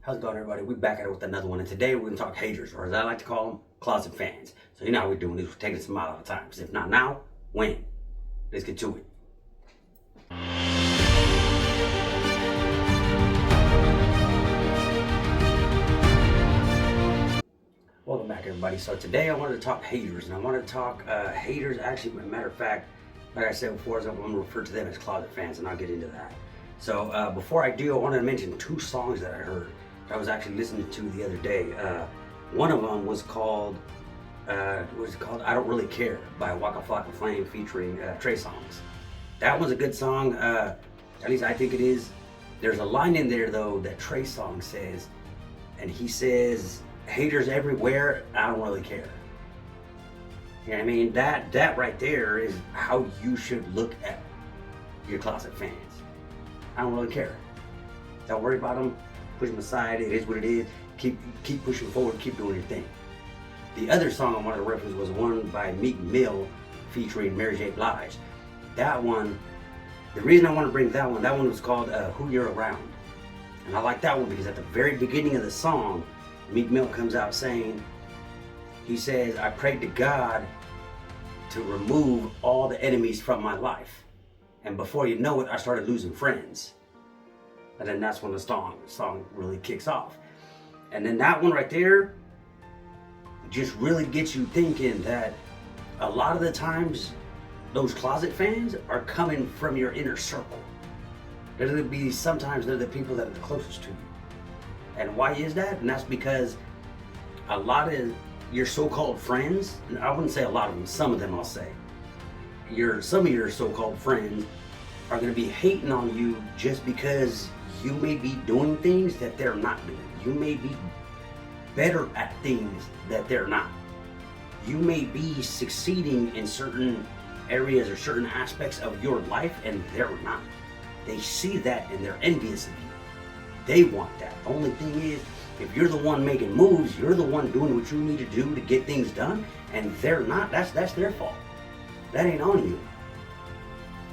How's it going, everybody? We're back at it with another one, and today we're going to talk haters, or as I like to call them, closet fans. So you know how we're doing this. We're taking some mile at a time. Because if not now, when? Let's get to it. Welcome back, everybody. So today I wanted to talk haters, and I wanted to talk haters. Actually, as a matter of fact, like I said before, I'm going to refer to them as closet fans, and I'll get into that. So before I do, I wanted to mention two songs that I heard. I was actually listening to the other day. One of them was called, what was it called? I Don't Really Care by Waka Flocka Flame featuring Trey Songz. That was a good song, at least I think it is. There's a line in there though that Trey Songz says, and he says, haters everywhere, I don't really care. You know what I mean? That right there is how you should look at your closet fans. I don't really care. Don't worry about them. Push them aside. It is what it is. Keep pushing forward. Keep doing your thing. The other song I wanted to reference was one by Meek Mill featuring Mary J. Blige. That one, the reason I want to bring that one was called Who You're Around. And I like that one because at the very beginning of the song, Meek Mill comes out saying, he says, I prayed to God to remove all the enemies from my life. And before you know it, I started losing friends. And then that's when the song really kicks off. And then that one right there just really gets you thinking that a lot of the times those closet fans are coming from your inner circle. Sometimes they're the people that are the closest to you. And why is that? And that's because a lot of your so-called friends, and I wouldn't say a lot of them, some of them I'll say, some of your so-called friends are going to be hating on you just because you may be doing things that they're not doing. You may be better at things that they're not. You may be succeeding in certain areas or certain aspects of your life and they're not. They see that and they're envious of you. They want that. The only thing is, if you're the one making moves, you're the one doing what you need to do to get things done, and they're not, that's their fault. That ain't on you.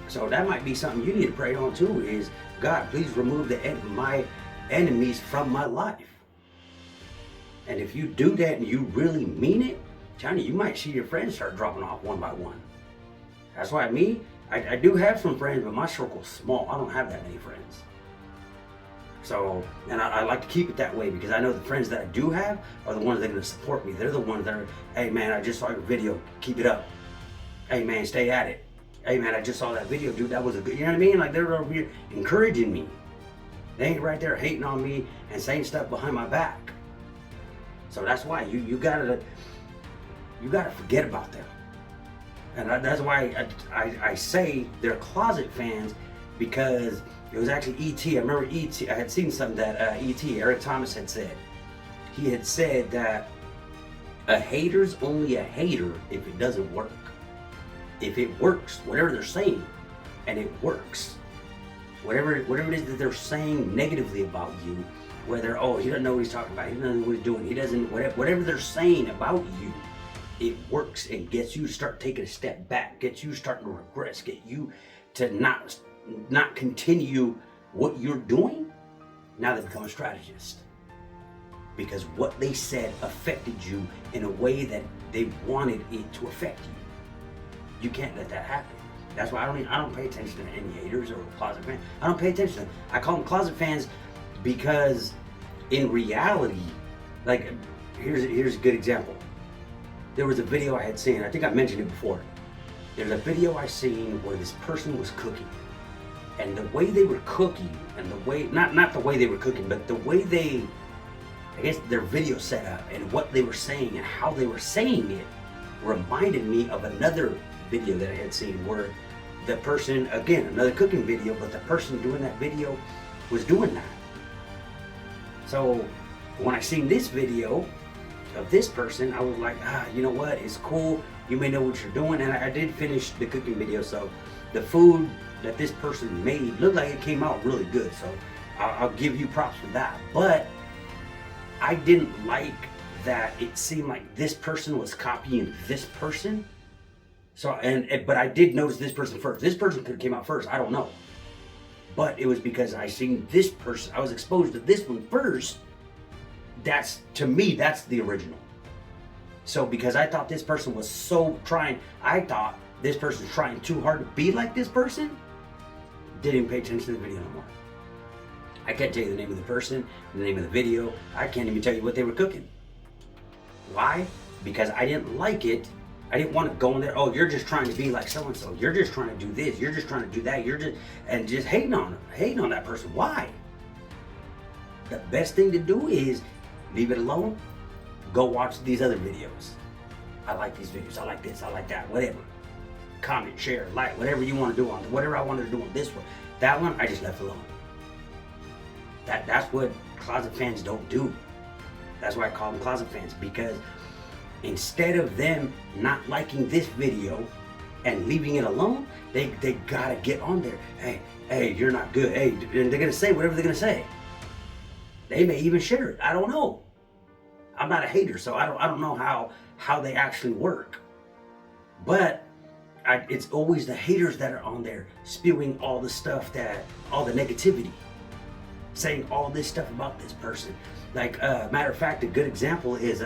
So that might be something you need to pray on too, is God, please remove my enemies from my life. And if you do that and you really mean it, Johnny, you might see your friends start dropping off one by one. That's why I do have some friends, but my circle's small. I don't have that many friends. So, and I like to keep it that way because I know the friends that I do have are the ones that are going to support me. They're the ones that are, hey man, I just saw your video, keep it up. Hey man, stay at it. Hey man, I just saw that video, dude, that was a good, you know what I mean? Like they're over here encouraging me. They ain't right there hating on me and saying stuff behind my back. So that's why you gotta forget about them. And that's why I say they're closet fans, because it was actually E.T. I remember E.T. I had seen something that E.T. Eric Thomas had said. He had said that a hater's only a hater if it doesn't work. If it works, whatever they're saying, and it works, whatever it is that they're saying negatively about you, whether, oh, he doesn't know what he's talking about, he doesn't know what he's doing, he doesn't, whatever they're saying about you, it works and gets you to start taking a step back, gets you starting to regress, get you to not continue what you're doing. Now they become a strategist because what they said affected you in a way that they wanted it to affect you. You can't let that happen. That's why I don't pay attention to any haters or closet fans. I don't pay attention to them. I call them closet fans because in reality, like here's a good example. There was a video I had seen, I think I mentioned it before. There's a video I seen where this person was cooking. And the way they were cooking, and the way, not the way they were cooking, but the way I guess their video set up and what they were saying and how they were saying it reminded me of another video that I had seen where the person, again, another cooking video, but the person doing that video was doing that. So when I seen this video of this person, I was like, you know what, it's cool, you may know what you're doing. And I did finish the cooking video, so the food that this person made looked like it came out really good, so I'll give you props for that. But I didn't like that it seemed like this person was copying this person. So, but I did notice this person first. This person could have came out first, I don't know. But it was because I seen this person, I was exposed to this one first, That's, to me, that's the original. So because I thought this person was I thought this person's trying too hard to be like this person, didn't even pay attention to the video no more. I can't tell you the name of the person, the name of the video. I can't even tell you what they were cooking. Why? Because I didn't like it. I didn't want to go in there, oh, you're just trying to be like so-and-so. You're just trying to do this. You're just trying to do that. And just hating on that person. Why? The best thing to do is leave it alone. Go watch these other videos. I like these videos. I like this. I like that. Whatever. Comment, share, like, whatever you want to do on whatever I wanted to do on this one. That one, I just left alone. That's what closet fans don't do. That's why I call them closet fans, because instead of them not liking this video and leaving it alone, they gotta get on there. Hey, you're not good. Hey, and they're gonna say whatever they're gonna say. They may even share it. I don't know. I'm not a hater, so I don't know how they actually work. But it's always the haters that are on there spewing all the stuff, all the negativity, saying all this stuff about this person. Like, matter of fact, a good example is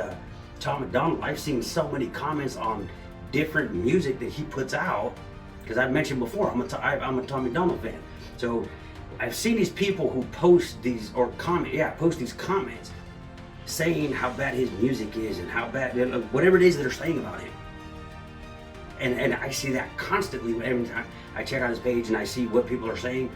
Tom MacDonald. I've seen so many comments on different music that he puts out, because I mentioned before, I'm a Tom MacDonald fan. So I've seen these people who post these comments saying how bad his music is and how bad, whatever it is that they're saying about him. And I see that constantly every time I check out his page and I see what people are saying,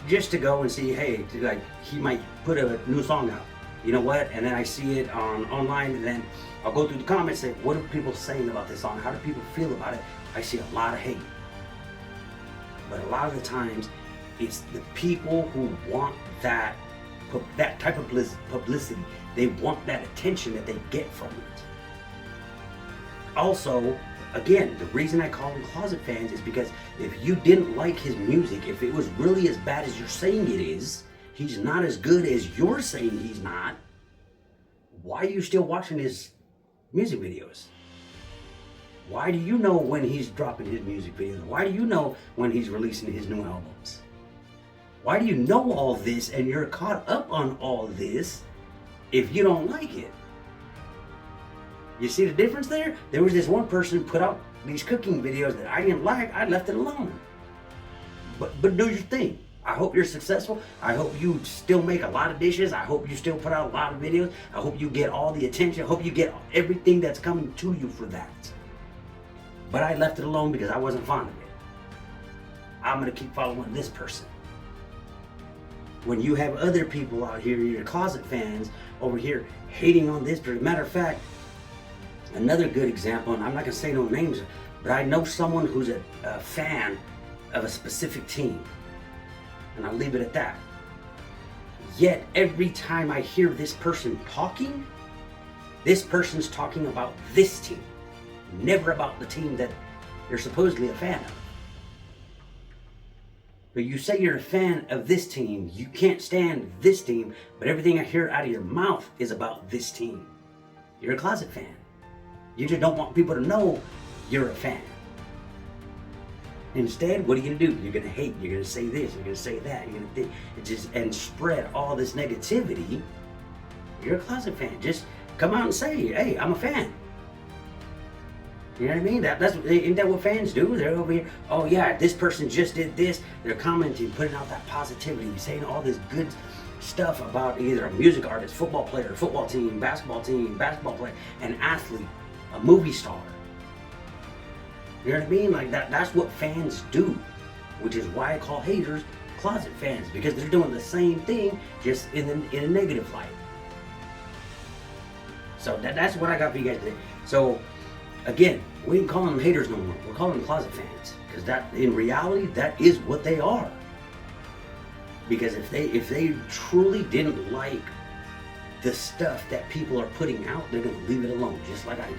just to go and see, hey, like, he might put a new song out. You know what? And then I see it online, and then I'll go through the comments and say, what are people saying about this song? How do people feel about it? I see a lot of hate. But a lot of the times, it's the people who want that type of publicity. They want that attention that they get from it. Also, again, the reason I call them closet fans is because if you didn't like his music, if it was really as bad as you're saying it is, he's not as good as you're saying he's not, why are you still watching his music videos? Why do you know when he's dropping his music videos? Why do you know when he's releasing his new albums? Why do you know all this and you're caught up on all this if you don't like it? You see the difference there? There was this one person who put out these cooking videos that I didn't like. I left it alone. But do your thing. I hope you're successful. I hope you still make a lot of dishes. I hope you still put out a lot of videos. I hope you get all the attention. I hope you get everything that's coming to you for that. But I left it alone because I wasn't fond of it. I'm going to keep following this person. When you have other people out here, your closet fans over here hating on this person. Matter of fact, another good example, and I'm not going to say no names, but I know someone who's a fan of a specific team. And I'll leave it at that. Yet every time I hear this person talking, this person's talking about this team, never about the team that they're supposedly a fan of. But you say you're a fan of this team, you can't stand this team, but everything I hear out of your mouth is about this team. You're a closet fan. You just don't want people to know you're a fan. Instead, what are you going to do? You're going to hate. You're going to say this. You're going to say that. You're going to and spread all this negativity. You're a closet fan. Just come out and say, hey, I'm a fan. You know what I mean? Isn't that what fans do? They're over here, oh yeah, this person just did this. They're commenting, putting out that positivity, saying all this good stuff about either a music artist, football player, football team, basketball player, an athlete, a movie star. You know what I mean? Like that's what fans do, which is why I call haters closet fans, because they're doing the same thing, just in a negative light. So that's what I got for you guys today. So again, we ain't calling them haters no more. We're calling them closet fans, because that, in reality, that is what they are. Because if they truly didn't like the stuff that people are putting out, they're gonna leave it alone, just like I did.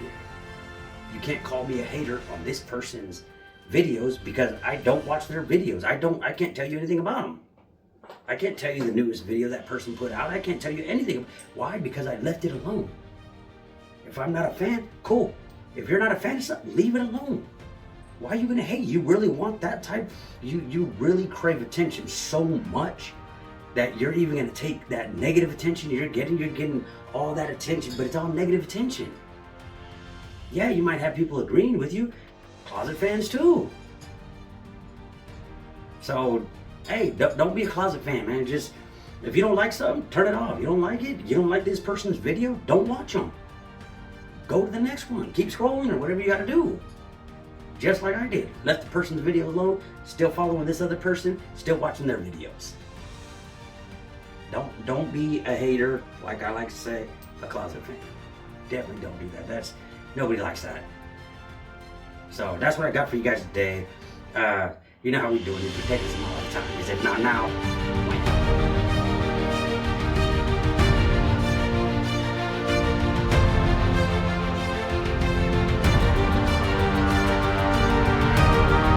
You can't call me a hater on this person's videos because I don't watch their videos. I can't tell you anything about them. I can't tell you the newest video that person put out. I can't tell you anything. Why? Because I left it alone. If I'm not a fan, cool. If you're not a fan of something, leave it alone. Why are you gonna hate? You really want that type? You really crave attention so much that you're even gonna take that negative attention you're getting all that attention, but it's all negative attention. Yeah, you might have people agreeing with you, closet fans too. So, hey, don't be a closet fan, man. Just, if you don't like something, turn it off. You don't like it, you don't like this person's video, don't watch them. Go to the next one. Keep scrolling or whatever you gotta do. Just like I did. Left the person's video alone, still following this other person, still watching their videos. Don't be a hater, like I like to say, a closet fan. Definitely don't do that. Nobody likes that. So that's what I got for you guys today. You know how we do it. If you're taking some all the time. He said, not now.